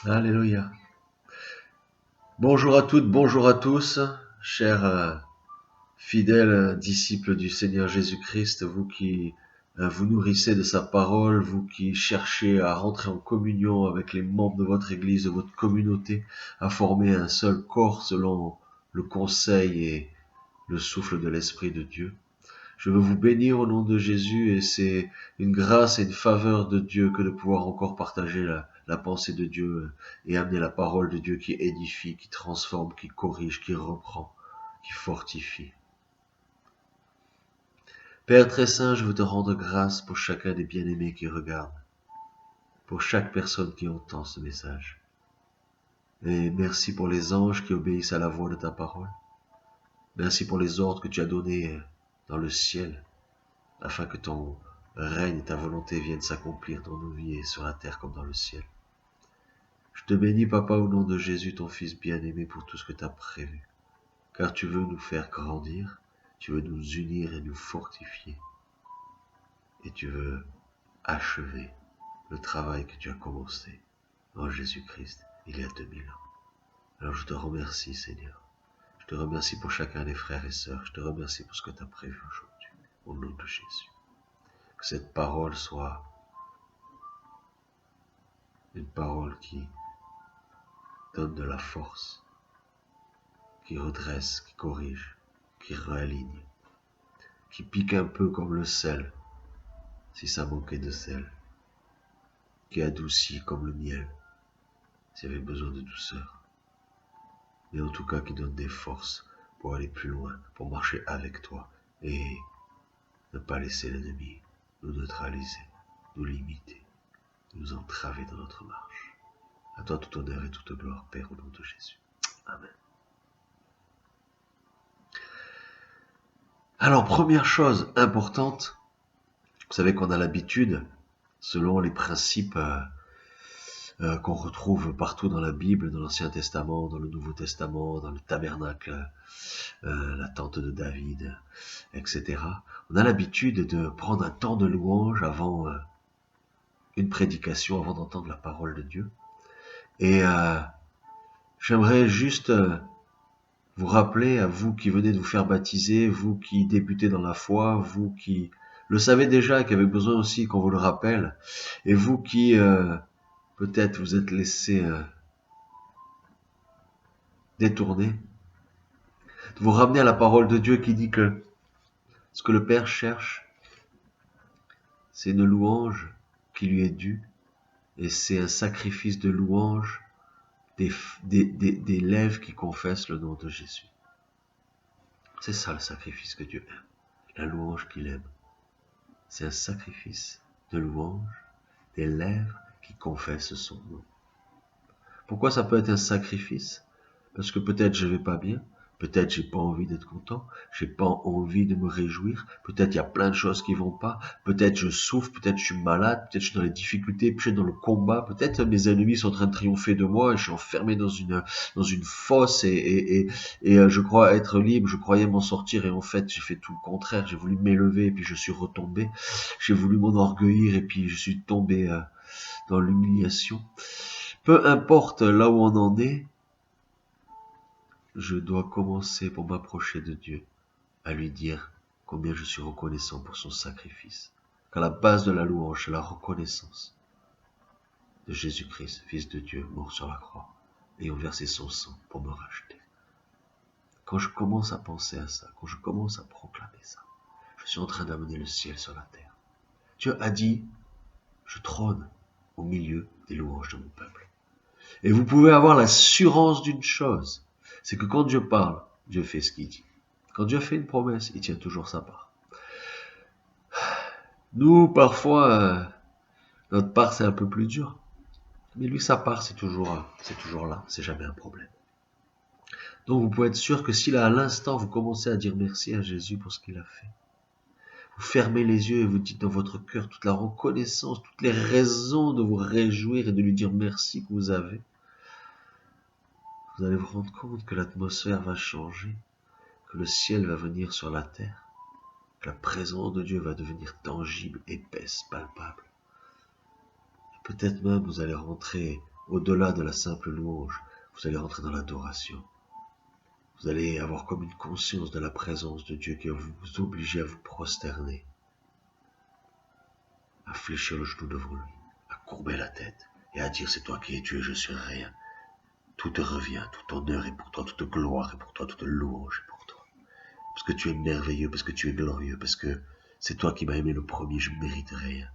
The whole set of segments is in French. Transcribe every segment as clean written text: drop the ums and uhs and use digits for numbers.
Alléluia. Bonjour à toutes, bonjour à tous, chers fidèles disciples du Seigneur Jésus-Christ, vous qui vous nourrissez de sa parole, vous qui cherchez à rentrer en communion avec les membres de votre Église, de votre communauté, à former un seul corps selon le conseil et le souffle de l'Esprit de Dieu. Je veux vous bénir au nom de Jésus et c'est une grâce et une faveur de Dieu que de pouvoir encore partager la pensée de Dieu et amener la parole de Dieu qui édifie, qui transforme, qui corrige, qui reprend, qui fortifie. Père très saint, je veux te rendre grâce pour chacun des bien-aimés qui regardent, pour chaque personne qui entend ce message. Et merci pour les anges qui obéissent à la voix de ta parole. Merci pour les ordres que tu as donnés dans le ciel, afin que ton règne et ta volonté viennent s'accomplir dans nos vies et sur la terre comme dans le ciel. Je te bénis, Papa, au nom de Jésus, ton Fils bien-aimé, pour tout ce que tu as prévu. Car tu veux nous faire grandir, tu veux nous unir et nous fortifier. Et tu veux achever le travail que tu as commencé en Jésus-Christ il y a 2000 ans. Alors je te remercie, Seigneur. Je te remercie pour chacun des frères et sœurs. Je te remercie pour ce que tu as prévu aujourd'hui, au nom de Jésus. Que cette parole soit une parole qui donne de la force, qui redresse, qui corrige, qui réaligne, qui pique un peu comme le sel, si ça manquait de sel, qui adoucit comme le miel, s'il y avait besoin de douceur, mais en tout cas qui donne des forces pour aller plus loin, pour marcher avec toi et ne pas laisser l'ennemi nous neutraliser, nous limiter, nous entraver dans notre marche. À toi tout honneur et toute gloire, Père, au nom de Jésus. Amen. Alors, première chose importante, vous savez qu'on a l'habitude, selon les principes qu'on retrouve partout dans la Bible, dans l'Ancien Testament, dans le Nouveau Testament, dans le tabernacle, la tente de David, etc. On a l'habitude de prendre un temps de louange avant une prédication, avant d'entendre la parole de Dieu. Et j'aimerais juste vous rappeler, à vous qui venez de vous faire baptiser, vous qui débutez dans la foi, vous qui le savez déjà et qui avez besoin aussi qu'on vous le rappelle, et vous qui peut-être vous êtes laissé détourner, de vous ramener à la parole de Dieu qui dit que ce que le Père cherche, c'est une louange qui lui est due, et c'est un sacrifice de louange des lèvres qui confessent le nom de Jésus. C'est ça le sacrifice que Dieu aime, la louange qu'il aime. C'est un sacrifice de louange des lèvres qui confessent son nom. Pourquoi ça peut être un sacrifice? Parce que peut-être je vais pas bien, peut-être j'ai pas envie d'être content, j'ai pas envie de me réjouir, peut-être il y a plein de choses qui vont pas, peut-être je souffre, peut-être je suis malade, peut-être je suis dans les difficultés, peut-être je suis dans le combat, peut-être mes ennemis sont en train de triompher de moi et je suis enfermé dans une fosse et je crois être libre, je croyais m'en sortir et en fait j'ai fait tout le contraire, j'ai voulu m'élever et puis je suis retombé, j'ai voulu m'enorgueillir et puis je suis tombé dans l'humiliation. Peu importe là où on en est, je dois commencer pour m'approcher de Dieu à lui dire combien je suis reconnaissant pour son sacrifice. Qu'à la base de la louange, c'est la reconnaissance de Jésus-Christ, Fils de Dieu, mort sur la croix, ayant versé son sang pour me racheter. Quand je commence à penser à ça, quand je commence à proclamer ça, je suis en train d'amener le ciel sur la terre. Dieu a dit, je trône au milieu des louanges de mon peuple. Et vous pouvez avoir l'assurance d'une chose, c'est que quand Dieu parle, Dieu fait ce qu'il dit. Quand Dieu fait une promesse, il tient toujours sa part. Nous, parfois, notre part, c'est un peu plus dur. Mais lui, sa part, c'est toujours là. C'est jamais un problème. Donc, vous pouvez être sûr que si là, à l'instant, vous commencez à dire merci à Jésus pour ce qu'il a fait, vous fermez les yeux et vous dites dans votre cœur toute la reconnaissance, toutes les raisons de vous réjouir et de lui dire merci que vous avez, vous allez vous rendre compte que l'atmosphère va changer, que le ciel va venir sur la terre, que la présence de Dieu va devenir tangible, épaisse, palpable. Peut-être même vous allez rentrer au-delà de la simple louange, vous allez rentrer dans l'adoration. Vous allez avoir comme une conscience de la présence de Dieu qui va vous obliger à vous prosterner, à fléchir le genou devant lui, à courber la tête et à dire c'est toi qui es Dieu, je suis rien. Tout te revient, tout honneur est pour toi, toute gloire est pour toi, toute louange est pour toi. Parce que tu es merveilleux, parce que tu es glorieux, parce que c'est toi qui m'as aimé le premier, je ne mérite rien.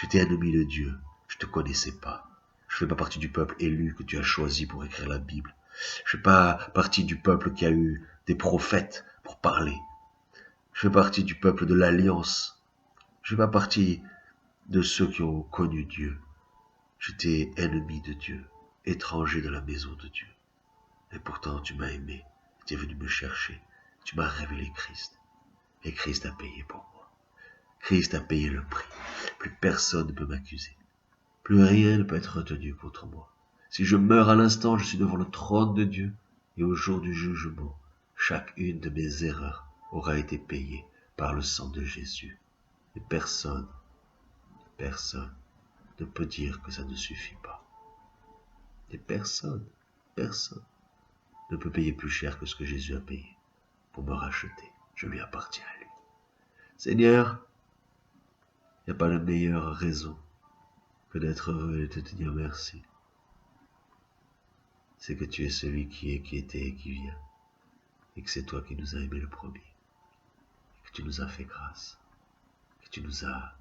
J'étais ennemi de Dieu, je ne te connaissais pas. Je ne fais pas partie du peuple élu que tu as choisi pour écrire la Bible. Je ne fais pas partie du peuple qui a eu des prophètes pour parler. Je fais partie du peuple de l'Alliance. Je ne fais pas partie de ceux qui ont connu Dieu. J'étais ennemi de Dieu, étranger de la maison de Dieu. Et pourtant tu m'as aimé, tu es venu me chercher, tu m'as révélé Christ. Et Christ a payé pour moi. Christ a payé le prix. Plus personne ne peut m'accuser. Plus rien ne peut être retenu contre moi. Si je meurs à l'instant, je suis devant le trône de Dieu, et au jour du jugement, chacune de mes erreurs aura été payée par le sang de Jésus. Et personne ne peut dire que ça ne suffit pas. Et personne ne peut payer plus cher que ce que Jésus a payé pour me racheter. Je lui appartiens à lui. Seigneur, il n'y a pas de meilleure raison que d'être heureux et de te dire merci. C'est que tu es celui qui est, qui était et qui vient. Et que c'est toi qui nous as aimés le premier. Et que tu nous as fait grâce. Que tu nous as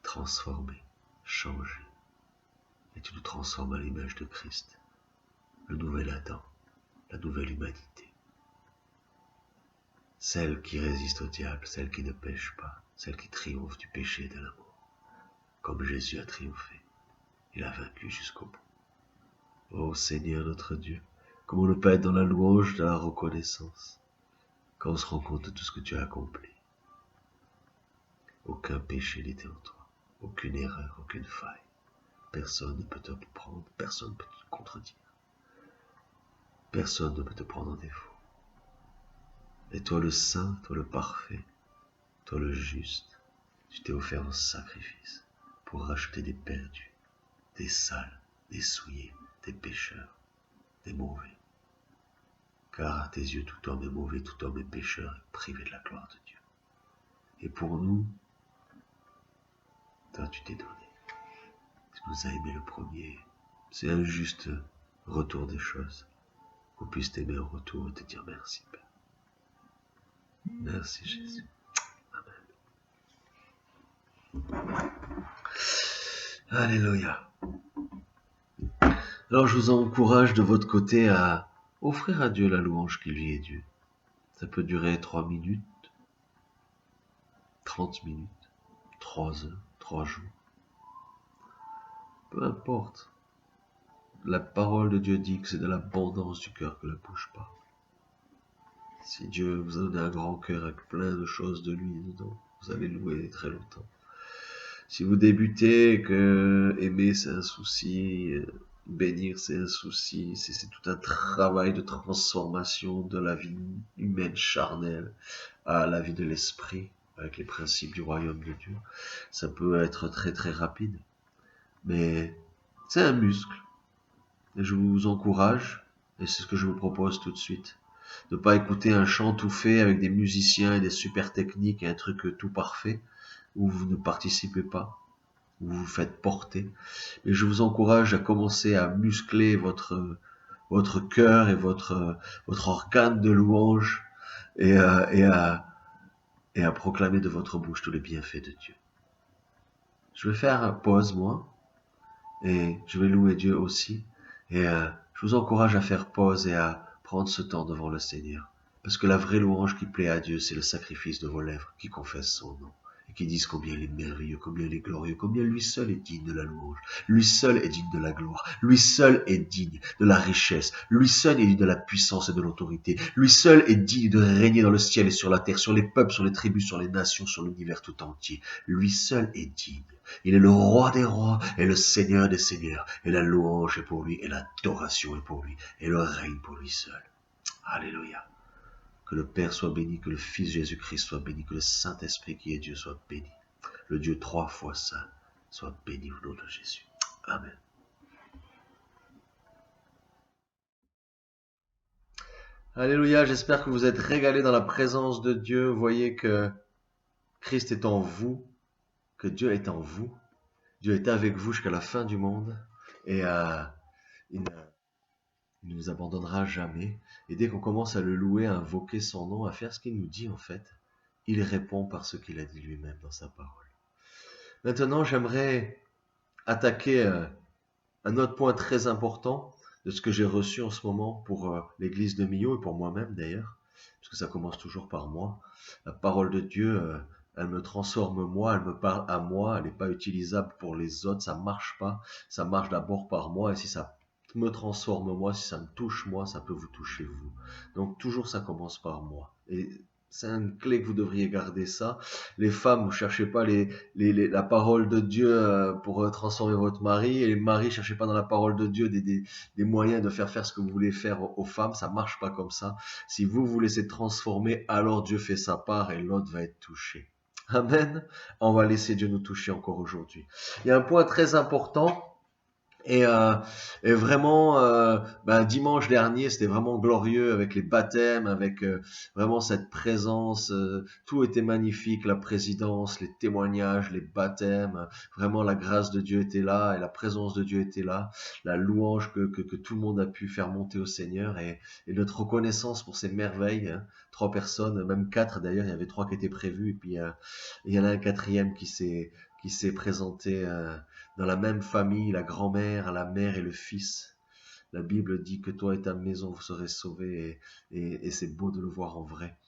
transformés, changés. Et tu nous transformes à l'image de Christ. Le nouvel Adam, la nouvelle humanité. Celle qui résiste au diable, celle qui ne pêche pas, celle qui triomphe du péché et de l'amour. Comme Jésus a triomphé. Il a vaincu jusqu'au bout. Ô Seigneur notre Dieu, comment ne pas être dans la louange de la reconnaissance quand on se rend compte de tout ce que tu as accompli. Aucun péché n'était en toi, aucune erreur, aucune faille. Personne ne peut te prendre, personne ne peut te contredire. Personne ne peut te prendre en défaut. Et toi le saint, toi le parfait, toi le juste, tu t'es offert en sacrifice pour racheter des perdus, des sales, des souillés, des pécheurs, des mauvais. Car à tes yeux tout homme est mauvais, tout homme est pécheur, privé de la gloire de Dieu. Et pour nous, toi tu t'es donné. Tu nous as aimé le premier. C'est un juste retour des choses. Qu'on puisse t'aimer en retour et te dire merci, Père. Merci, Jésus. Amen. Alléluia. Alors, je vous encourage de votre côté à offrir à Dieu la louange qui lui est due. Ça peut durer 3 minutes, 30 minutes, 3 heures, 3 jours. Peu importe. La parole de Dieu dit que c'est de l'abondance du cœur que la bouche parle. Si Dieu vous a donné un grand cœur avec plein de choses de lui dedans, vous allez louer très longtemps. Si vous débutez, que aimer c'est un souci, bénir c'est un souci, c'est tout un travail de transformation de la vie humaine charnelle à la vie de l'esprit, avec les principes du royaume de Dieu, ça peut être très très rapide. Mais c'est un muscle. Et je vous encourage, et c'est ce que je vous propose tout de suite, de ne pas écouter un chant tout fait avec des musiciens et des super techniques et un truc tout parfait, où vous ne participez pas, où vous vous faites porter. Mais je vous encourage à commencer à muscler votre cœur et votre organe de louange et à proclamer de votre bouche tous les bienfaits de Dieu. Je vais faire pause, moi, et je vais louer Dieu aussi. Et je vous encourage à faire pause et à prendre ce temps devant le Seigneur. Parce que la vraie louange qui plaît à Dieu, c'est le sacrifice de vos lèvres qui confessent son nom. Et qui disent combien il est merveilleux, combien il est glorieux, combien lui seul est digne de la louange. Lui seul est digne de la gloire. Lui seul est digne de la richesse. Lui seul est digne de la puissance et de l'autorité. Lui seul est digne de régner dans le ciel et sur la terre, sur les peuples, sur les tribus, sur les nations, sur l'univers tout entier. Lui seul est digne. Il est le roi des rois et le seigneur des seigneurs. Et la louange est pour lui, et l'adoration est pour lui, et le règne pour lui seul. Alléluia. Que le Père soit béni, que le Fils Jésus-Christ soit béni, que le Saint-Esprit qui est Dieu soit béni. Le Dieu 3 fois saint soit béni au nom de Jésus. Amen. Alléluia, j'espère que vous êtes régalés dans la présence de Dieu. Voyez que Christ est en vous, que Dieu est en vous. Dieu est avec vous jusqu'à la fin du monde et il ne il ne vous abandonnera jamais. Et dès qu'on commence à le louer, à invoquer son nom, à faire ce qu'il nous dit en fait, il répond par ce qu'il a dit lui-même dans sa parole. Maintenant, j'aimerais attaquer un autre point très important de ce que j'ai reçu en ce moment pour l'église de Millau et pour moi-même d'ailleurs, parce que ça commence toujours par moi. La parole de Dieu, elle me transforme moi, elle me parle à moi, elle n'est pas utilisable pour les autres, ça marche pas, ça marche d'abord par moi, et si ça me transforme moi, si ça me touche moi, ça peut vous toucher vous. Donc toujours ça commence par moi. Et c'est une clé que vous devriez garder ça. Les femmes, vous cherchez pas la parole de Dieu pour transformer votre mari, et les maris, cherchez pas dans la parole de Dieu des moyens de faire ce que vous voulez faire aux femmes, ça marche pas comme ça. Si vous vous laissez transformer, alors Dieu fait sa part et l'autre va être touché. Amen. On va laisser Dieu nous toucher encore aujourd'hui. Il y a un point très important. Et, euh, et vraiment, dimanche dernier, c'était vraiment glorieux avec les baptêmes, avec vraiment cette présence. Tout était magnifique, la présidence, les témoignages, les baptêmes. Vraiment, la grâce de Dieu était là et la présence de Dieu était là. La louange que tout le monde a pu faire monter au Seigneur et notre reconnaissance pour ces merveilles. Hein. 3 personnes, même 4 d'ailleurs, il y avait 3 qui étaient prévus et puis il y en a un quatrième qui s'est présenté. Dans la même famille, la grand-mère, la mère et le fils. La Bible dit que toi et ta maison vous serez sauvés et c'est beau de le voir en vrai.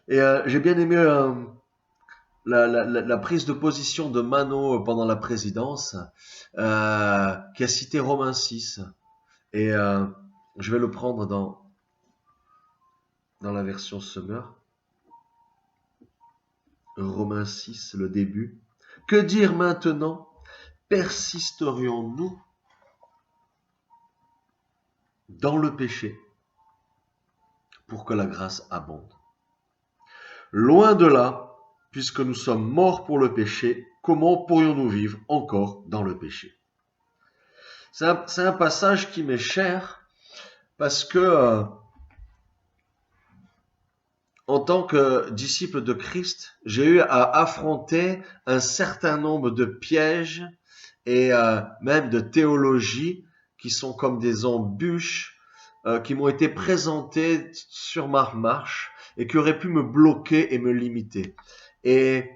Et j'ai bien aimé la prise de position de Mano pendant la présidence, qui a cité Romains 6. Et je vais le prendre dans la version Summer. Romains 6, le début. Que dire maintenant? Persisterions-nous dans le péché pour que la grâce abonde? Loin de là, puisque nous sommes morts pour le péché, comment pourrions-nous vivre encore dans le péché? C'est un passage qui m'est cher parce que en tant que disciple de Christ, j'ai eu à affronter un certain nombre de pièges et même de théologies qui sont comme des embûches qui m'ont été présentées sur ma marche et qui auraient pu me bloquer et me limiter. Et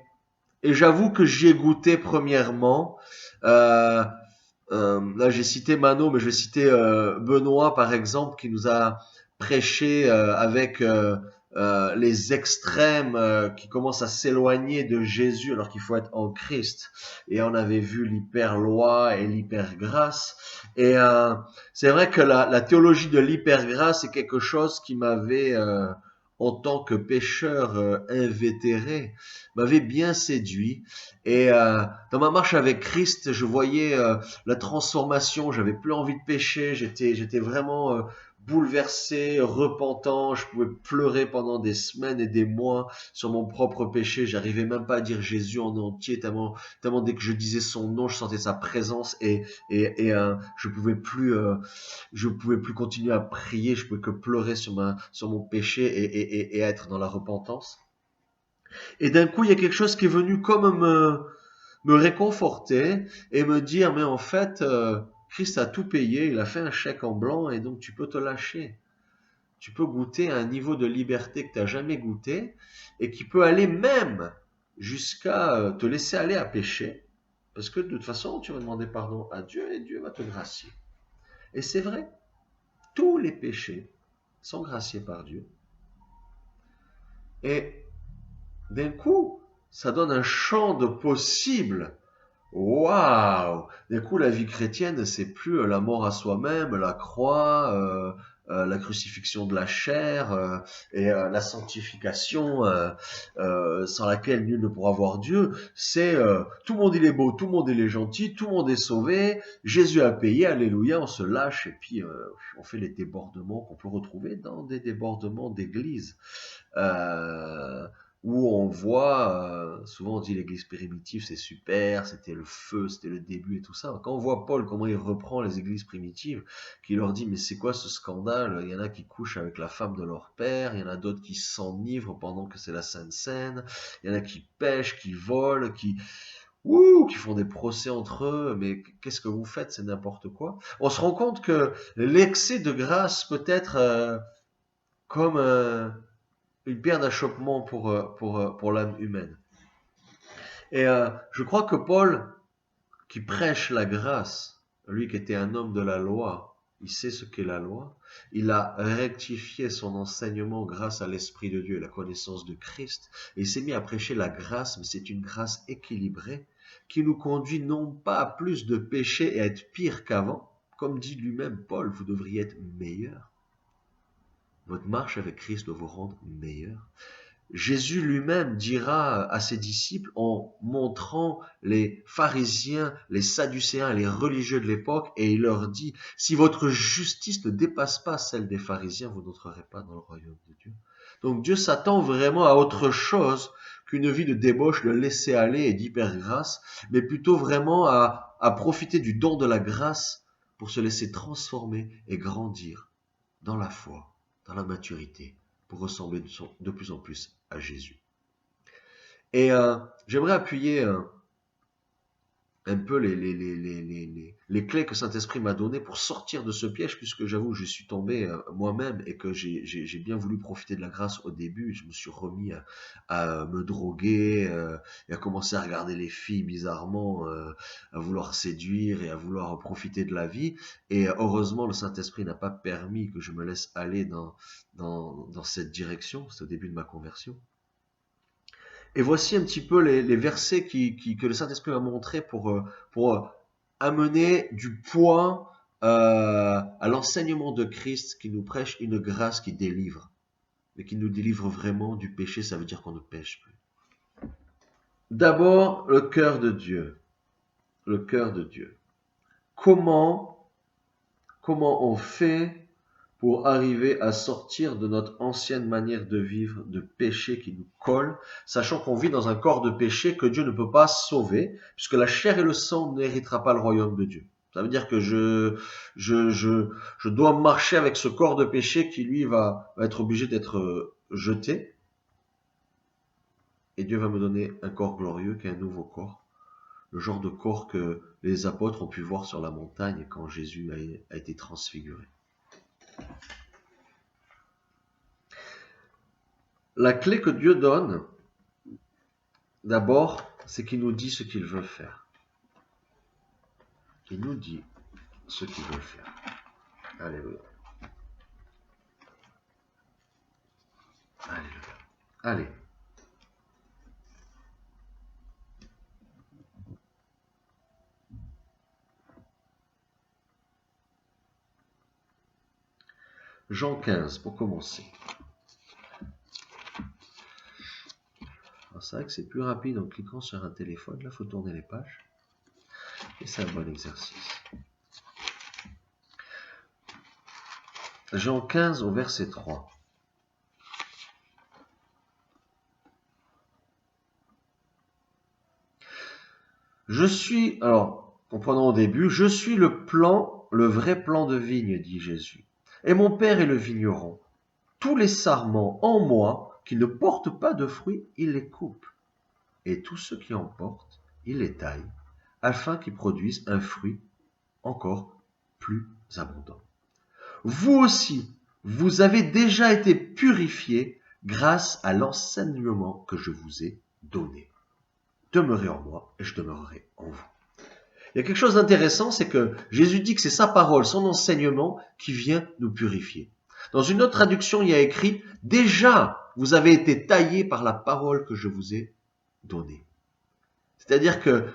j'avoue que j'y ai goûté premièrement. Euh, Là, j'ai cité Mano, mais je vais citer Benoît, par exemple, qui nous a prêché avec les extrêmes qui commencent à s'éloigner de Jésus alors qu'il faut être en Christ. Et on avait vu l'hyper-loi et l'hyper-grâce. Et c'est vrai que la théologie de l'hyper-grâce est quelque chose qui m'avait, en tant que pécheur invétéré, m'avait bien séduit. Et dans ma marche avec Christ, je voyais la transformation. J'avais plus envie de pécher. J'étais vraiment bouleversé, repentant. Je pouvais pleurer pendant des semaines et des mois sur mon propre péché. J'arrivais même pas à dire Jésus en entier tellement dès que je disais son nom, je sentais sa présence et je pouvais plus continuer à prier. Je pouvais que pleurer sur mon péché et être dans la repentance. Et d'un coup, il y a quelque chose qui est venu comme me réconforter et me dire, mais en fait, Christ a tout payé, il a fait un chèque en blanc et donc tu peux te lâcher. Tu peux goûter à un niveau de liberté que tu n'as jamais goûté et qui peut aller même jusqu'à te laisser aller à pécher. Parce que de toute façon, tu vas demander pardon à Dieu et Dieu va te gracier. Et c'est vrai, tous les péchés sont graciés par Dieu. Et d'un coup, ça donne un champ de possibles. Waouh! D'un coup, la vie chrétienne, c'est plus la mort à soi-même, la croix, la crucifixion de la chair et la sanctification sans laquelle nul ne pourra voir Dieu. C'est tout le monde il est beau, tout le monde il est gentil, tout le monde est sauvé. Jésus a payé, alléluia, on se lâche et puis on fait les débordements qu'on peut retrouver dans des débordements d'église. Euh, où on voit, souvent on dit l'église primitive c'est super, c'était le feu, c'était le début et tout ça. Quand on voit Paul, comment il reprend les églises primitives, qui leur dit mais c'est quoi ce scandale? Il y en a qui couchent avec la femme de leur père, il y en a d'autres qui s'enivrent pendant que c'est la Sainte Seine, il y en a qui pêchent, qui volent, qui font des procès entre eux, mais qu'est-ce que vous faites? C'est n'importe quoi. On se rend compte que l'excès de grâce peut être comme une pierre d'achoppement pour l'âme humaine. Et je crois que Paul, qui prêche la grâce, lui qui était un homme de la loi, il sait ce qu'est la loi, il a rectifié son enseignement grâce à l'Esprit de Dieu et la connaissance de Christ, et il s'est mis à prêcher la grâce, mais c'est une grâce équilibrée, qui nous conduit non pas à plus de péché et à être pire qu'avant, comme dit lui-même Paul, vous devriez être meilleur. Votre marche avec Christ doit vous rendre meilleur. Jésus lui-même dira à ses disciples en montrant les pharisiens, les sadducéens, les religieux de l'époque, et il leur dit, si votre justice ne dépasse pas celle des pharisiens, vous n'entrerez pas dans le royaume de Dieu. Donc Dieu s'attend vraiment à autre chose qu'une vie de débauche, de laisser aller et d'hyper-grâce, mais plutôt vraiment à profiter du don de la grâce pour se laisser transformer et grandir dans la foi, dans la maturité, pour ressembler de plus en plus à Jésus. Et j'aimerais appuyer un peu les clés que Saint-Esprit m'a données pour sortir de ce piège, puisque j'avoue, je suis tombé moi-même et que j'ai bien voulu profiter de la grâce au début. Je me suis remis à me droguer et à commencer à regarder les filles bizarrement, à vouloir séduire et à vouloir profiter de la vie. Et heureusement, le Saint-Esprit n'a pas permis que je me laisse aller dans cette direction. C'est au début de ma conversion. Et voici un petit peu les versets que le Saint-Esprit m'a montré pour amener du poids à l'enseignement de Christ qui nous prêche une grâce qui délivre. Mais qui nous délivre vraiment du péché, ça veut dire qu'on ne pêche plus. D'abord, le cœur de Dieu. Le cœur de Dieu. Comment on fait pour arriver à sortir de notre ancienne manière de vivre, de péché qui nous colle, sachant qu'on vit dans un corps de péché que Dieu ne peut pas sauver, puisque la chair et le sang n'héritera pas le royaume de Dieu. Ça veut dire que je dois marcher avec ce corps de péché qui, lui, va être obligé d'être jeté. Et Dieu va me donner un corps glorieux qui est un nouveau corps. Le genre de corps que les apôtres ont pu voir sur la montagne quand Jésus a été transfiguré. La clé que Dieu donne, d'abord, c'est qu'il nous dit ce qu'il veut faire. Il nous dit ce qu'il veut faire. Alléluia. Alléluia. Allez. Jean 15, pour commencer. C'est vrai que c'est plus rapide en cliquant sur un téléphone. Là, il faut tourner les pages. Et c'est un bon exercice. Jean 15 au verset 3. Comprenons au début, je suis le vrai plan de vigne, dit Jésus. Et mon Père est le vigneron. Tous les sarments en moi qui ne portent pas de fruits, il les coupe. Et tous ceux qui en portent, il les taille, afin qu'ils produisent un fruit encore plus abondant. Vous aussi, vous avez déjà été purifiés grâce à l'enseignement que je vous ai donné. Demeurez en moi et je demeurerai en vous. Il y a quelque chose d'intéressant, c'est que Jésus dit que c'est sa parole, son enseignement qui vient nous purifier. Dans une autre traduction, il y a écrit « Déjà, vous avez été taillés par la parole que je vous ai donnée ». C'est-à-dire que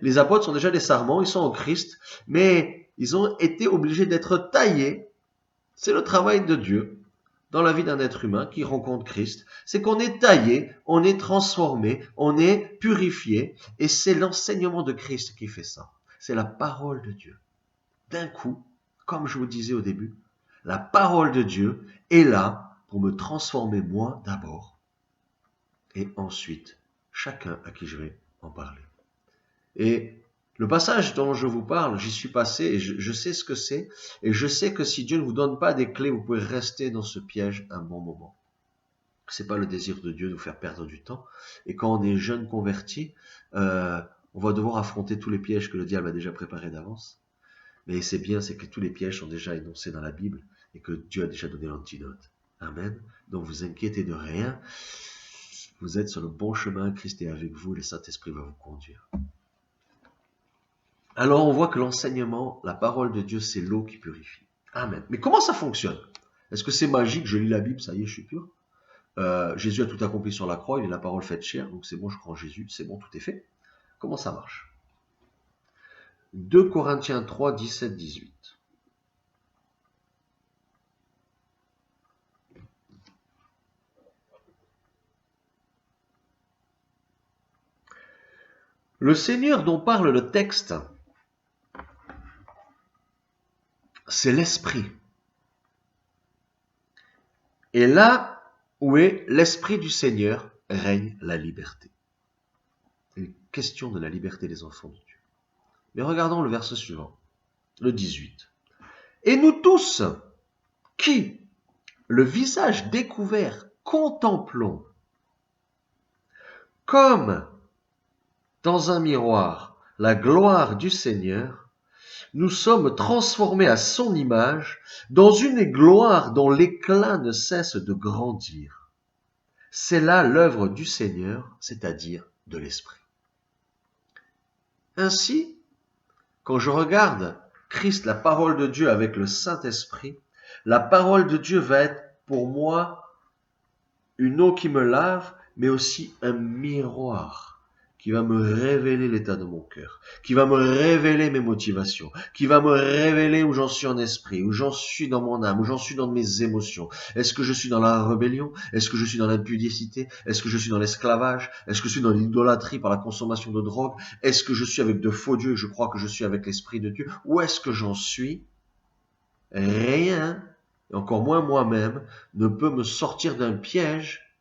les apôtres sont déjà des sarments, ils sont en Christ, mais ils ont été obligés d'être taillés. C'est le travail de Dieu dans la vie d'un être humain qui rencontre Christ. C'est qu'on est taillé, on est transformé, on est purifié, et c'est l'enseignement de Christ qui fait ça. C'est la parole de Dieu. D'un coup, comme je vous disais au début, la parole de Dieu est là pour me transformer moi d'abord, et ensuite chacun à qui je vais en parler. Et le passage dont je vous parle, j'y suis passé et je sais ce que c'est, et je sais que si Dieu ne vous donne pas des clés, vous pouvez rester dans ce piège un bon moment. C'est pas le désir de Dieu de vous faire perdre du temps. Et quand on est jeune converti, on va devoir affronter tous les pièges que le diable a déjà préparés d'avance. Mais c'est bien, c'est que tous les pièges sont déjà énoncés dans la Bible et que Dieu a déjà donné l'antidote. Amen. Donc vous inquiétez de rien. Vous êtes sur le bon chemin, Christ est avec vous, le Saint-Esprit va vous conduire. Alors on voit que l'enseignement, la parole de Dieu, c'est l'eau qui purifie. Amen. Mais comment ça fonctionne? Est-ce que c'est magique? Je lis la Bible, ça y est, je suis pur. Jésus a tout accompli sur la croix, il est la parole faite chair, donc c'est bon, je crois en Jésus, c'est bon, tout est fait. Comment ça marche? 2 Corinthiens 3, 17, 18. Le Seigneur dont parle le texte, c'est l'Esprit. Et là où est l'Esprit du Seigneur, règne la liberté. C'est une question de la liberté des enfants de Dieu. Mais regardons le verset suivant, le 18. Et nous tous, qui, le visage découvert, contemplons, comme dans un miroir, la gloire du Seigneur, nous sommes transformés à son image dans une gloire dont l'éclat ne cesse de grandir. C'est là l'œuvre du Seigneur, c'est-à-dire de l'Esprit. Ainsi, quand je regarde Christ, la parole de Dieu avec le Saint-Esprit, la parole de Dieu va être pour moi une eau qui me lave, mais aussi un miroir qui va me révéler l'état de mon cœur, qui va me révéler mes motivations, qui va me révéler où j'en suis en esprit, où j'en suis dans mon âme, où j'en suis dans mes émotions. Est-ce que je suis dans la rébellion? Est-ce que je suis dans l'impudicité? Est-ce que je suis dans l'esclavage? Est-ce que je suis dans l'idolâtrie par la consommation de drogue? Est-ce que je suis avec de faux dieux et je crois que je suis avec l'Esprit de Dieu? Où est-ce que j'en suis? Rien, et encore moins moi-même, ne peut me sortir d'un piège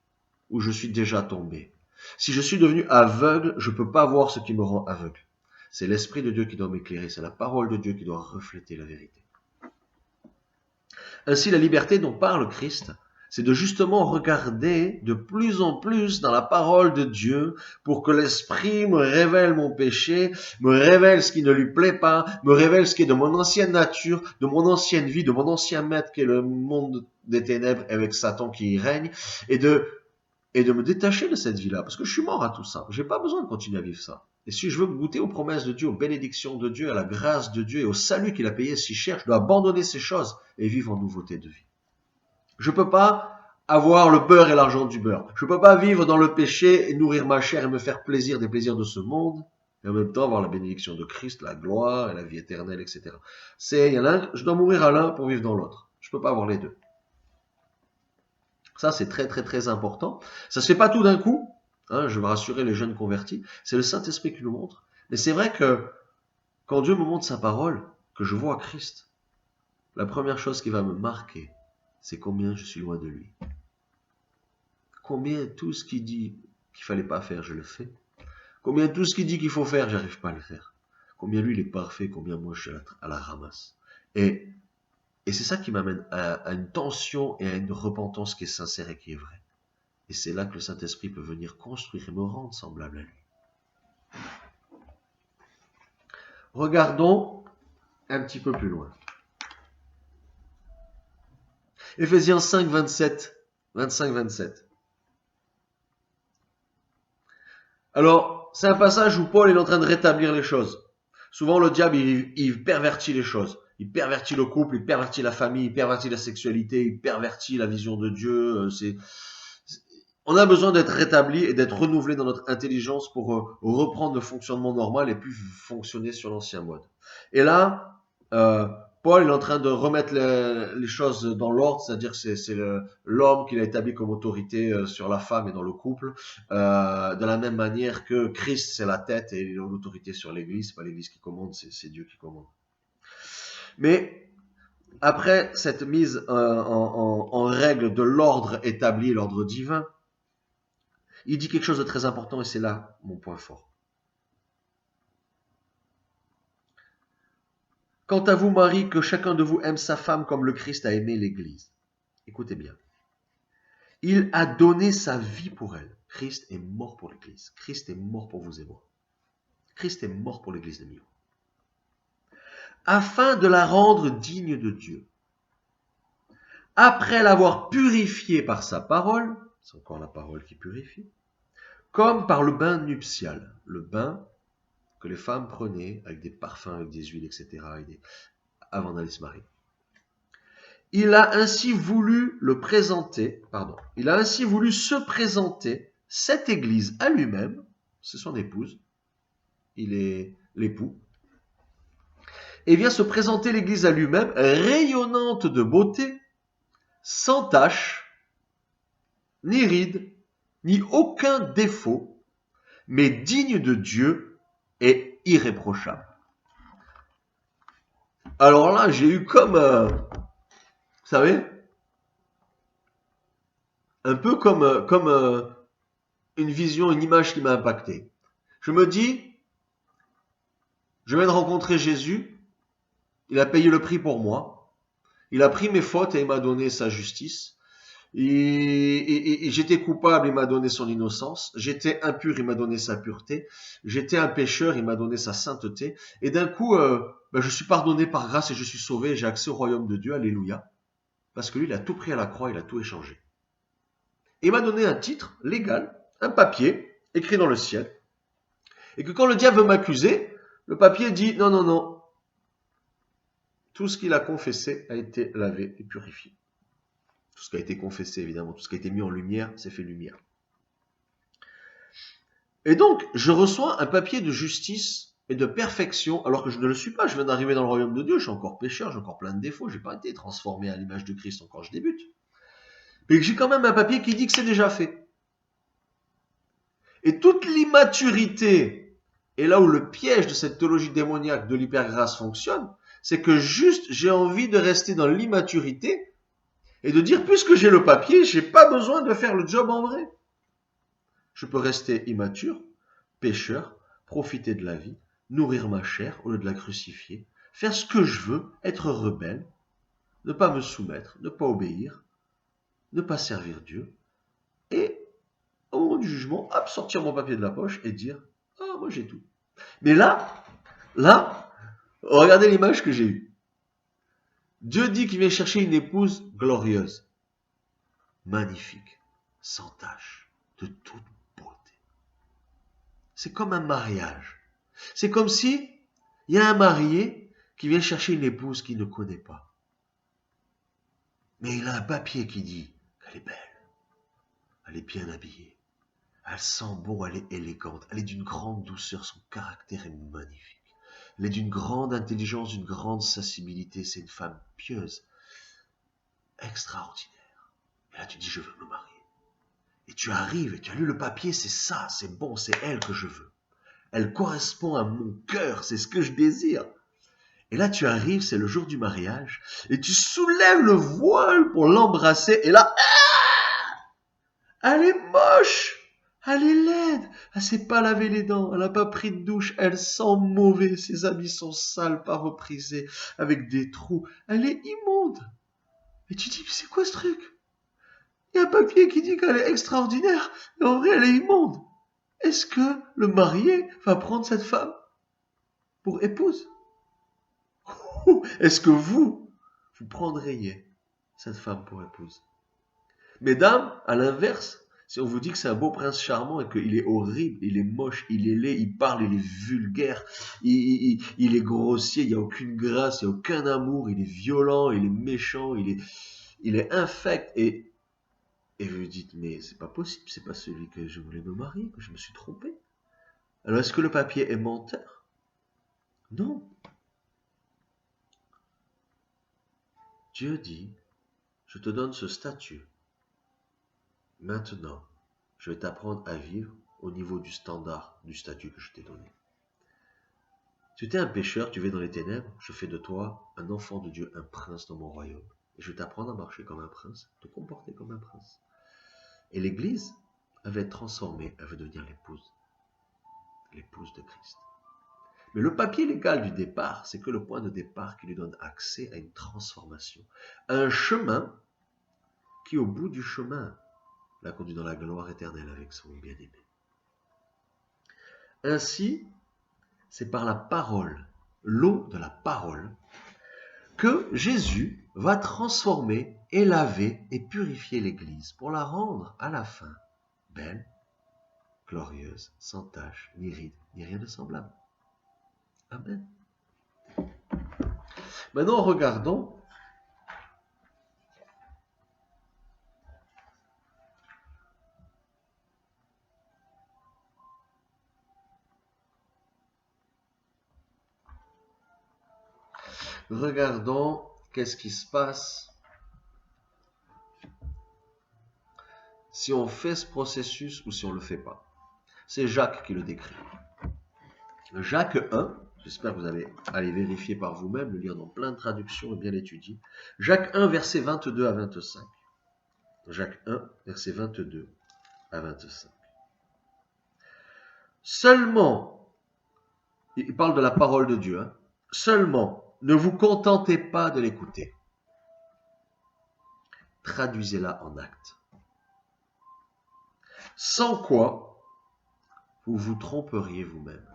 où je suis déjà tombé. Si je suis devenu aveugle, je ne peux pas voir ce qui me rend aveugle. C'est l'Esprit de Dieu qui doit m'éclairer, c'est la parole de Dieu qui doit refléter la vérité. Ainsi, la liberté dont parle Christ, c'est de justement regarder de plus en plus dans la parole de Dieu pour que l'Esprit me révèle mon péché, me révèle ce qui ne lui plaît pas, me révèle ce qui est de mon ancienne nature, de mon ancienne vie, de mon ancien maître qui est le monde des ténèbres avec Satan qui y règne, et de me détacher de cette vie-là, parce que je suis mort à tout ça. J'ai pas besoin de continuer à vivre ça. Et si je veux goûter aux promesses de Dieu, aux bénédictions de Dieu, à la grâce de Dieu et au salut qu'il a payé si cher, je dois abandonner ces choses et vivre en nouveauté de vie. Je peux pas avoir le beurre et l'argent du beurre. Je peux pas vivre dans le péché et nourrir ma chair et me faire plaisir des plaisirs de ce monde, et en même temps avoir la bénédiction de Christ, la gloire et la vie éternelle, etc. Je dois mourir à l'un pour vivre dans l'autre. Je peux pas avoir les deux. Ça, c'est très, très, très important. Ça se fait pas tout d'un coup. Hein, je veux rassurer les jeunes convertis. C'est le Saint-Esprit qui nous montre. Mais c'est vrai que quand Dieu me montre sa parole, que je vois Christ, la première chose qui va me marquer, c'est combien je suis loin de lui. Combien tout ce qu'il dit qu'il fallait pas faire, je le fais. Combien tout ce qu'il dit qu'il faut faire, j'arrive pas à le faire. Combien lui, il est parfait, combien moi, je suis à la ramasse. Et c'est ça qui m'amène à une tension et à une repentance qui est sincère et qui est vraie. Et c'est là que le Saint-Esprit peut venir construire et me rendre semblable à lui. Regardons un petit peu plus loin. Éphésiens 5, 27, 25-27. Alors, c'est un passage où Paul est en train de rétablir les choses. Souvent, le diable, il pervertit les choses. Il pervertit le couple, il pervertit la famille, il pervertit la sexualité, il pervertit la vision de Dieu. On a besoin d'être rétabli et d'être renouvelé dans notre intelligence pour reprendre le fonctionnement normal et puis fonctionner sur l'ancien mode. Et là, Paul est en train de remettre les choses dans l'ordre, c'est-à-dire que c'est l'homme qu'il a établi comme autorité sur la femme et dans le couple, de la même manière que Christ c'est la tête et il a l'autorité sur l'Église. C'est pas l'Église qui commande, c'est Dieu qui commande. Mais après cette mise en règle de l'ordre établi, l'ordre divin, il dit quelque chose de très important et c'est là mon point fort. Quant à vous, Marie, que chacun de vous aime sa femme comme le Christ a aimé l'Église. Écoutez bien. Il a donné sa vie pour elle. Christ est mort pour l'Église. Christ est mort pour vous et moi. Christ est mort pour l'Église de Millau. Afin de la rendre digne de Dieu. Après l'avoir purifiée par sa parole, c'est encore la parole qui purifie, comme par le bain nuptial. Le bain que les femmes prenaient avec des parfums, avec des huiles, etc. avant d'aller se marier. Il a ainsi voulu se présenter cette église à lui-même, c'est son épouse, il est l'époux, et vient se présenter l'église à lui-même, rayonnante de beauté, sans tache, ni ride, ni aucun défaut, mais digne de Dieu et irréprochable. Alors là, j'ai eu comme, vous savez, un peu comme une vision, une image qui m'a impacté. Je me dis, je viens de rencontrer Jésus, il a payé le prix pour moi, il a pris mes fautes et il m'a donné sa justice. Et j'étais coupable, il m'a donné son innocence. J'étais impur, il m'a donné sa pureté. J'étais un pécheur, il m'a donné sa sainteté. Et d'un coup, je suis pardonné par grâce et je suis sauvé. Et j'ai accès au royaume de Dieu, alléluia. Parce que lui, il a tout pris à la croix, il a tout échangé. Et il m'a donné un titre légal, un papier, écrit dans le ciel. Et que quand le diable veut m'accuser, le papier dit non, non, non. Tout ce qu'il a confessé a été lavé et purifié. Tout ce qui a été confessé, évidemment, tout ce qui a été mis en lumière, c'est fait lumière. Et donc, je reçois un papier de justice et de perfection, alors que je ne le suis pas. Je viens d'arriver dans le royaume de Dieu, je suis encore pécheur, j'ai encore plein de défauts, je n'ai pas été transformé à l'image de Christ encore, je débute. Mais j'ai quand même un papier qui dit que c'est déjà fait. Et toute l'immaturité, et là où le piège de cette théologie démoniaque de l'hypergrâce fonctionne, c'est que juste j'ai envie de rester dans l'immaturité et de dire, puisque j'ai le papier, j'ai pas besoin de faire le job en vrai. Je peux rester immature, pécheur, profiter de la vie, nourrir ma chair au lieu de la crucifier, faire ce que je veux, être rebelle, ne pas me soumettre, ne pas obéir, ne pas servir Dieu, et au moment du jugement, hop, sortir mon papier de la poche et dire, ah, moi j'ai tout. Mais là, regardez l'image que j'ai eue. Dieu dit qu'il vient chercher une épouse glorieuse, magnifique, sans tache, de toute beauté. C'est comme un mariage. C'est comme si il y a un marié qui vient chercher une épouse qu'il ne connaît pas. Mais il a un papier qui dit qu'elle est belle, elle est bien habillée, elle sent bon, elle est élégante, elle est d'une grande douceur, son caractère est magnifique. Elle est d'une grande intelligence, d'une grande sensibilité, c'est une femme pieuse, extraordinaire. Et là tu dis, je veux me marier. Et tu arrives et tu as lu le papier, c'est ça, c'est bon, c'est elle que je veux. Elle correspond à mon cœur, c'est ce que je désire. Et là, tu arrives, c'est le jour du mariage, et tu soulèves le voile pour l'embrasser, et là, elle est moche, elle est laide, elle s'est pas lavé les dents, elle n'a pas pris de douche, elle sent mauvais, ses habits sont sales, pas reprisés, avec des trous, elle est immonde. Et tu dis, mais c'est quoi ce truc? Il y a un papier qui dit qu'elle est extraordinaire, mais en vrai, elle est immonde. Est-ce que le marié va prendre cette femme pour épouse? Est-ce que vous prendriez cette femme pour épouse? Mesdames, à l'inverse, si on vous dit que c'est un beau prince charmant et qu'il est horrible, il est moche, il est laid, il parle, il est vulgaire, il est grossier, il n'y a aucune grâce, il n'y a aucun amour, il est violent, il est méchant, il est infect, et vous vous dites, mais c'est pas possible, c'est pas celui que je voulais me marier, que je me suis trompé. Alors est-ce que le papier est menteur? Non. Dieu dit, je te donne ce statut. Maintenant, je vais t'apprendre à vivre au niveau du standard du statut que je t'ai donné. Tu étais un pécheur, tu vis dans les ténèbres, je fais de toi un enfant de Dieu, un prince dans mon royaume. Et je vais t'apprendre à marcher comme un prince, te comporter comme un prince. Et l'Église elle va être transformée, elle va devenir l'épouse de Christ. Mais le papier légal du départ, c'est que le point de départ qui lui donne accès à une transformation, à un chemin qui, au bout du chemin, l'a conduit dans la gloire éternelle avec son bien-aimé. Ainsi, c'est par la parole, l'eau de la parole, que Jésus va transformer et laver et purifier l'Église pour la rendre à la fin belle, glorieuse, sans tache, ni ride, ni rien de semblable. Amen. Maintenant, regardons qu'est-ce qui se passe si on fait ce processus ou si on ne le fait pas. C'est Jacques qui le décrit. Jacques 1, j'espère que vous allez aller vérifier par vous-même, le lire dans plein de traductions et bien l'étudier. Jacques 1, versets 22 à 25. Jacques 1, versets 22 à 25. Seulement, il parle de la parole de Dieu, hein. Seulement, ne vous contentez pas de l'écouter. Traduisez-la en actes. Sans quoi, vous vous tromperiez vous-même.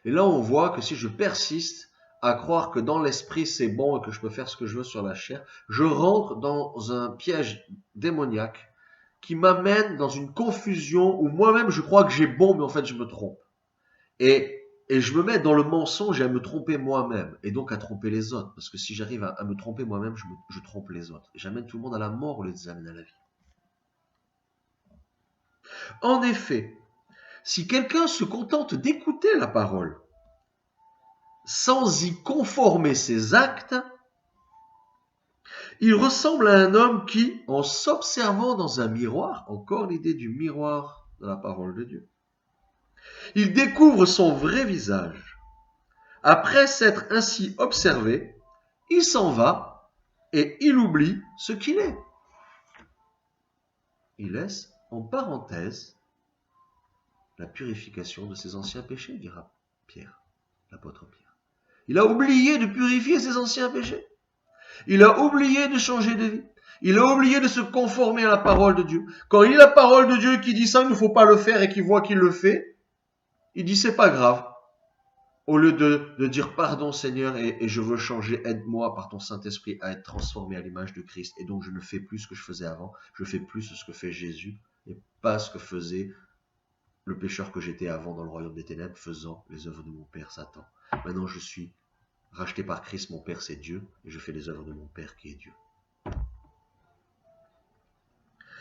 Et là, on voit que si je persiste à croire que dans l'esprit c'est bon et que je peux faire ce que je veux sur la chair, je rentre dans un piège démoniaque qui m'amène dans une confusion où moi-même je crois que j'ai bon, mais en fait je me trompe. Et je me mets dans le mensonge et à me tromper moi-même, et donc à tromper les autres. Parce que si j'arrive à me tromper moi-même, je trompe les autres. Et j'amène tout le monde à la mort au lieu de les amener à la vie. En effet, si quelqu'un se contente d'écouter la parole, sans y conformer ses actes, il ressemble à un homme qui, en s'observant dans un miroir, encore l'idée du miroir de la parole de Dieu, il découvre son vrai visage. Après s'être ainsi observé, il s'en va et il oublie ce qu'il est. Il laisse en parenthèse la purification de ses anciens péchés, dira Pierre, l'apôtre Pierre. Il a oublié de purifier ses anciens péchés. Il a oublié de changer de vie. Il a oublié de se conformer à la parole de Dieu. Quand il y a la parole de Dieu qui dit ça, il ne faut pas le faire et qu'il voit qu'il le fait, il dit c'est pas grave. Au lieu de dire pardon Seigneur et je veux changer, aide-moi par ton Saint-Esprit à être transformé à l'image de Christ. Et donc je ne fais plus ce que je faisais avant, je fais plus ce que fait Jésus et pas ce que faisait le pécheur que j'étais avant dans le royaume des ténèbres, faisant les œuvres de mon Père Satan. Maintenant je suis racheté par Christ, mon Père c'est Dieu, et je fais les œuvres de mon Père qui est Dieu.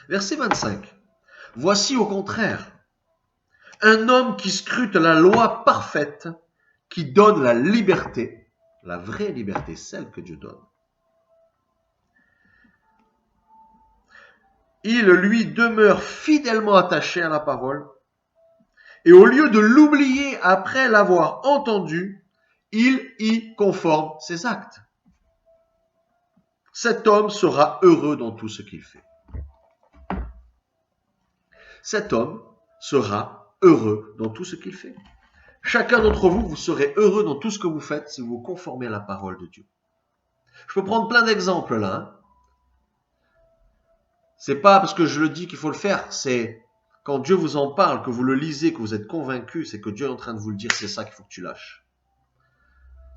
Verset 25. Voici au contraire un homme qui scrute la loi parfaite, qui donne la liberté, la vraie liberté, celle que Dieu donne. Il lui demeure fidèlement attaché à la parole, et au lieu de l'oublier après l'avoir entendu, il y conforme ses actes. Cet homme sera heureux dans tout ce qu'il fait. Cet homme sera heureux dans tout ce qu'il fait. Chacun d'entre vous, vous serez heureux dans tout ce que vous faites si vous vous conformez à la parole de Dieu. Je peux prendre plein d'exemples là. Hein. C'est pas parce que je le dis qu'il faut le faire, c'est quand Dieu vous en parle, que vous le lisez, que vous êtes convaincu, c'est que Dieu est en train de vous le dire, c'est ça qu'il faut que tu lâches.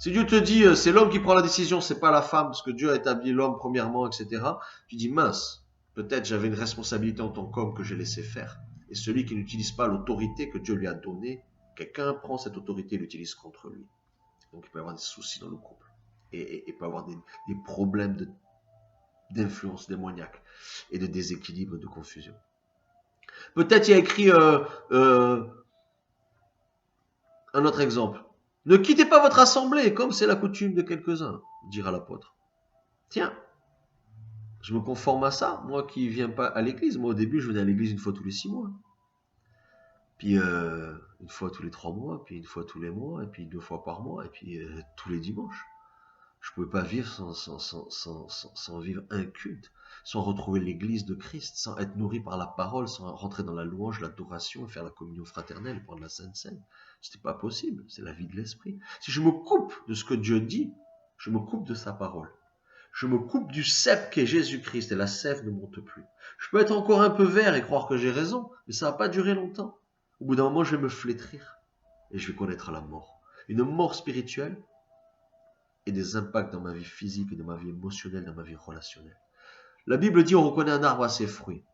Si Dieu te dit, c'est l'homme qui prend la décision, c'est pas la femme, parce que Dieu a établi l'homme premièrement, etc. Tu dis, mince, peut-être j'avais une responsabilité en tant qu'homme que j'ai laissé faire. Et celui qui n'utilise pas l'autorité que Dieu lui a donnée, quelqu'un prend cette autorité et l'utilise contre lui. Donc il peut y avoir des soucis dans le couple. Et il peut y avoir des problèmes d'influence démoniaque et de déséquilibre, de confusion. Peut-être il y a écrit un autre exemple. Ne quittez pas votre assemblée, comme c'est la coutume de quelques-uns, dira l'apôtre. Tiens, je me conforme à ça, moi qui ne viens pas à l'église. Moi au début, je venais à l'église une fois tous les 6 mois. Puis une fois tous les 3 mois, puis une fois tous les mois, et puis 2 fois par mois, et puis tous les dimanches. Je ne pouvais pas vivre sans vivre un culte, sans retrouver l'église de Christ, sans être nourri par la parole, sans rentrer dans la louange, l'adoration et faire la communion fraternelle et prendre la Sainte Seine. Ce n'était pas possible, c'est la vie de l'esprit. Si je me coupe de ce que Dieu dit, je me coupe de sa parole. Je me coupe du cep qu'est Jésus-Christ et la sève ne monte plus. Je peux être encore un peu vert et croire que j'ai raison, mais ça ne va pas durer longtemps. Au bout d'un moment, je vais me flétrir et je vais connaître la mort. Une mort spirituelle et des impacts dans ma vie physique et dans ma vie émotionnelle, dans ma vie relationnelle. La Bible dit on reconnaît un arbre à ses fruits.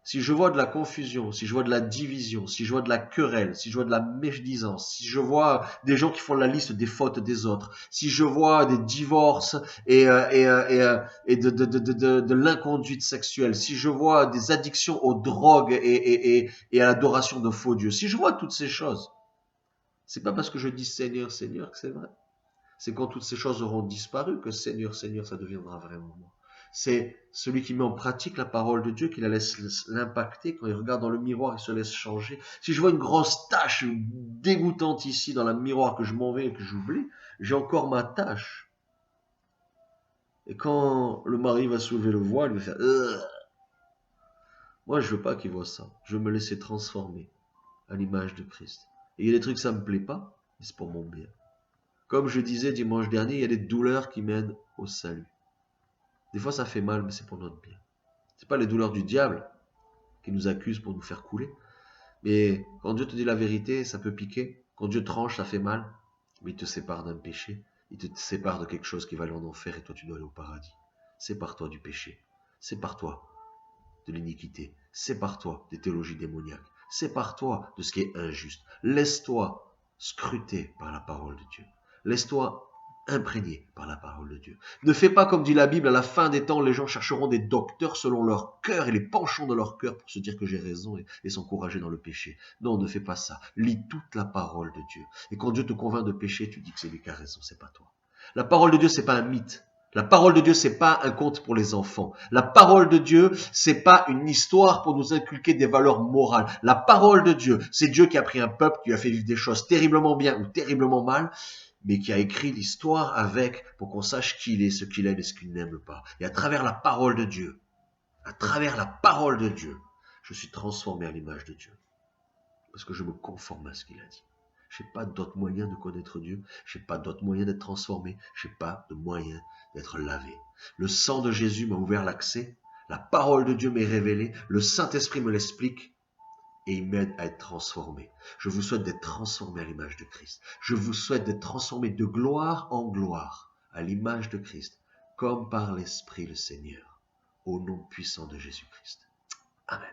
Si je vois de la confusion, si je vois de la division, si je vois de la querelle, si je vois de la médisance, si je vois des gens qui font la liste des fautes des autres, si je vois des divorces et de l'inconduite sexuelle, si je vois des addictions aux drogues et à l'adoration de faux dieux, si je vois toutes ces choses, c'est pas parce que je dis Seigneur, Seigneur que c'est vrai. C'est quand toutes ces choses auront disparu que Seigneur, Seigneur, ça deviendra vraiment moi. C'est celui qui met en pratique la parole de Dieu, qui la laisse l'impacter. Quand il regarde dans le miroir, il se laisse changer. Si je vois une grosse tache dégoûtante ici dans le miroir, que je m'en vais et que j'oublie, j'ai encore ma tache. Et quand le mari va soulever le voile, il va faire moi, je veux pas qu'il voit ça. Je veux me laisser transformer à l'image de Christ. Et il y a des trucs, ça me plaît pas, mais c'est pour mon bien. Comme je disais dimanche dernier, il y a des douleurs qui mènent au salut. Des fois, ça fait mal, mais c'est pour notre bien. C'est pas les douleurs du diable qui nous accusent pour nous faire couler. Mais quand Dieu te dit la vérité, ça peut piquer. Quand Dieu tranche, ça fait mal. Mais il te sépare d'un péché. Il te sépare de quelque chose qui va aller en enfer et toi, tu dois aller au paradis. Sépare-toi du péché. Sépare-toi de l'iniquité. Sépare-toi des théologies démoniaques. Sépare-toi de ce qui est injuste. Laisse-toi scruter par la parole de Dieu. Laisse-toi imprégné par la parole de Dieu. Ne fais pas comme dit la Bible, à la fin des temps, les gens chercheront des docteurs selon leur cœur et les penchants de leur cœur pour se dire que j'ai raison et s'encourager dans le péché. Non, ne fais pas ça. Lis toute la parole de Dieu. Et quand Dieu te convainc de péché, tu dis que c'est lui qui a raison, c'est pas toi. La parole de Dieu, c'est pas un mythe. La parole de Dieu, c'est pas un conte pour les enfants. La parole de Dieu, c'est pas une histoire pour nous inculquer des valeurs morales. La parole de Dieu, c'est Dieu qui a pris un peuple, qui a fait vivre des choses terriblement bien ou terriblement mal, mais qui a écrit l'histoire avec, pour qu'on sache qui il est, ce qu'il aime et ce qu'il n'aime pas. Et à travers la parole de Dieu, je suis transformé à l'image de Dieu. Parce que je me conforme à ce qu'il a dit. Je n'ai pas d'autre moyen de connaître Dieu. Je n'ai pas d'autre moyen d'être transformé. Je n'ai pas de moyen d'être lavé. Le sang de Jésus m'a ouvert l'accès. La parole de Dieu m'est révélée. Le Saint-Esprit me l'explique. Et il m'aide à être transformé. Je vous souhaite d'être transformé à l'image de Christ. Je vous souhaite d'être transformé de gloire en gloire à l'image de Christ, comme par l'Esprit le Seigneur, au nom puissant de Jésus-Christ. Amen.